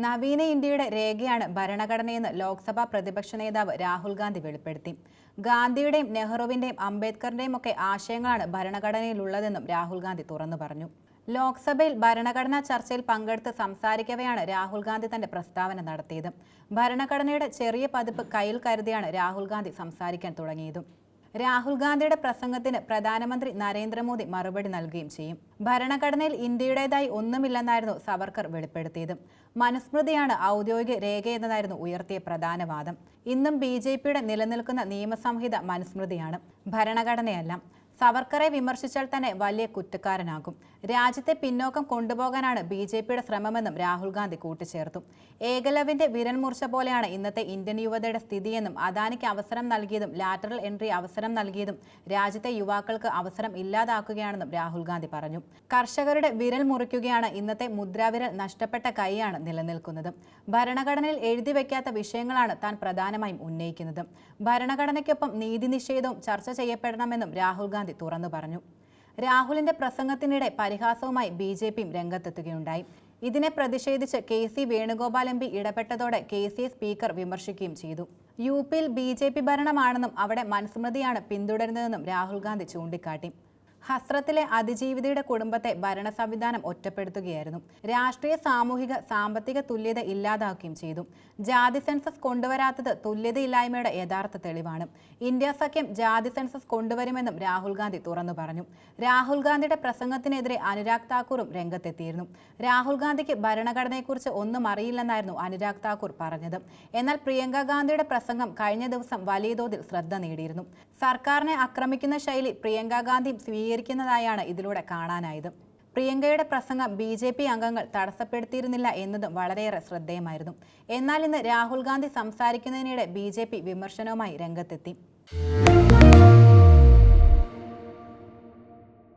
നവീന ഇന്ത്യയുടെ രേഖയാണ് ഭരണഘടനയെന്ന് ലോക്സഭാ പ്രതിപക്ഷ നേതാവ് രാഹുൽ ഗാന്ധി വെളിപ്പെടുത്തി. ഗാന്ധിയുടെയും നെഹ്റുവിന്റെയും അംബേദ്കറിന്റെയും ഒക്കെ ആശയങ്ങളാണ് ഭരണഘടനയിലുള്ളതെന്നും രാഹുൽ ഗാന്ധി തുറന്നു പറഞ്ഞു. ലോക്സഭയിൽ ഭരണഘടനാ ചർച്ചയിൽ പങ്കെടുത്ത് സംസാരിക്കവെയാണ് രാഹുൽ ഗാന്ധി തന്റെ പ്രസ്താവന നടത്തിയത്. ഭരണഘടനയുടെ ചെറിയ പതിപ്പ് കയ്യിൽ കരുതിയാണ് രാഹുൽ ഗാന്ധി സംസാരിക്കാൻ തുടങ്ങിയതും. രാഹുൽ ഗാന്ധിയുടെ പ്രസംഗത്തിന് പ്രധാനമന്ത്രി നരേന്ദ്രമോദി മറുപടി നൽകുകയും ചെയ്യും. ഭരണഘടനയിൽ ഇന്ത്യയുടേതായി ഒന്നുമില്ലെന്നായിരുന്നു സവർക്കർ വെളിപ്പെടുത്തിയത്. മനുസ്മൃതിയാണ് ഔദ്യോഗിക രേഖയെന്നതായിരുന്നു ഉയർത്തിയ പ്രധാന വാദം. ഇന്നും BJPയുടെ നിലനിൽക്കുന്ന നിയമസംഹിത മനുസ്മൃതിയാണ്, ഭരണഘടനയല്ല. സവർക്കറെ വിമർശിച്ചാൽ തന്നെ വലിയ കുറ്റക്കാരനാകും. രാജ്യത്തെ പിന്നോക്കം കൊണ്ടുപോകാനാണ് BJPയുടെ ശ്രമമെന്നും രാഹുൽ ഗാന്ധി കൂട്ടിച്ചേർത്തു. ഏകലവ്യന്റെ വിരൽ മുറിച്ച പോലെയാണ് ഇന്നത്തെ ഇന്ത്യൻ യുവതയുടെ സ്ഥിതിയെന്നും അദാനിക്ക് അവസരം നൽകിയതും ലാറ്ററൽ എൻട്രി അവസരം നൽകിയതും രാജ്യത്തെ യുവാക്കൾക്ക് അവസരം ഇല്ലാതാക്കുകയാണെന്നും രാഹുൽ ഗാന്ധി പറഞ്ഞു. കർഷകരുടെ വിരൽ മുറിക്കുകയാണ്, ഇന്നത്തെ മുദ്രാവിരൽ നഷ്ടപ്പെട്ട കൈയാണ് നിലനിൽക്കുന്നത്. ഭരണഘടനയിൽ എഴുതി വയ്ക്കാത്ത വിഷയങ്ങളാണ് താൻ പ്രധാനമായും ഉന്നയിക്കുന്നത്. ഭരണഘടനയ്ക്കൊപ്പം നീതി നിഷേധവും ചർച്ച ചെയ്യപ്പെടണമെന്നും രാഹുൽ ഗാന്ധി തുറന്നു പറഞ്ഞു. രാഹുലിന്റെ പ്രസംഗത്തിനിടെ പരിഹാസവുമായി BJPയും രംഗത്തെത്തുകയുണ്ടായി. ഇതിനെ പ്രതിഷേധിച്ച് KC വേണുഗോപാൽ MP ഇടപെട്ടതോടെ KCയെ സ്പീക്കർ വിമർശിക്കുകയും ചെയ്തു. UPയിൽ BJP ഭരണമാണെന്നും അവിടെ മനുസ്മൃതിയാണ് പിന്തുടരുന്നതെന്നും രാഹുൽ ഗാന്ധി ചൂണ്ടിക്കാട്ടി. ഹസ്രത്തിലെ അതിജീവിതയുടെ കുടുംബത്തെ ഭരണ സംവിധാനം ഒറ്റപ്പെടുത്തുകയായിരുന്നു. രാഷ്ട്രീയ, സാമൂഹിക, സാമ്പത്തിക തുല്യത ഇല്ലാതാക്കുകയും ചെയ്തു. ജാതി സെൻസസ് കൊണ്ടുവരാത്തത് തുല്യതയില്ലായ്മയുടെ യഥാർത്ഥ തെളിവാണ്. ഇന്ത്യ സഖ്യം ജാതി സെൻസസ് കൊണ്ടുവരുമെന്നും രാഹുൽ ഗാന്ധി തുറന്നു പറഞ്ഞു. രാഹുൽ ഗാന്ധിയുടെ പ്രസംഗത്തിനെതിരെ അനുരാഗ് താക്കൂറും രംഗത്തെത്തിയിരുന്നു. രാഹുൽ ഗാന്ധിക്ക് ഭരണഘടനയെക്കുറിച്ച് ഒന്നും അറിയില്ലെന്നായിരുന്നു അനുരാഗ് താക്കൂർ പറഞ്ഞത്. എന്നാൽ പ്രിയങ്ക ഗാന്ധിയുടെ പ്രസംഗം കഴിഞ്ഞ ദിവസം വലിയ തോതിൽ ശ്രദ്ധ നേടിയിരുന്നു. സർക്കാരിനെ ആക്രമിക്കുന്ന ശൈലി പ്രിയങ്ക ഗാന്ധി സ്വീകരിക്കുന്നതായാണ് ഇതിലൂടെ കാണാനായത്. പ്രിയങ്കയുടെ പ്രസംഗം BJP അംഗങ്ങൾ തടസ്സപ്പെടുത്തിയിരുന്നില്ല എന്നതും വളരെയേറെ ശ്രദ്ധേയമായിരുന്നു. എന്നാൽ ഇന്ന് രാഹുൽ ഗാന്ധി സംസാരിക്കുന്നതിനിടെ BJP വിമർശനവുമായി രംഗത്തെത്തി.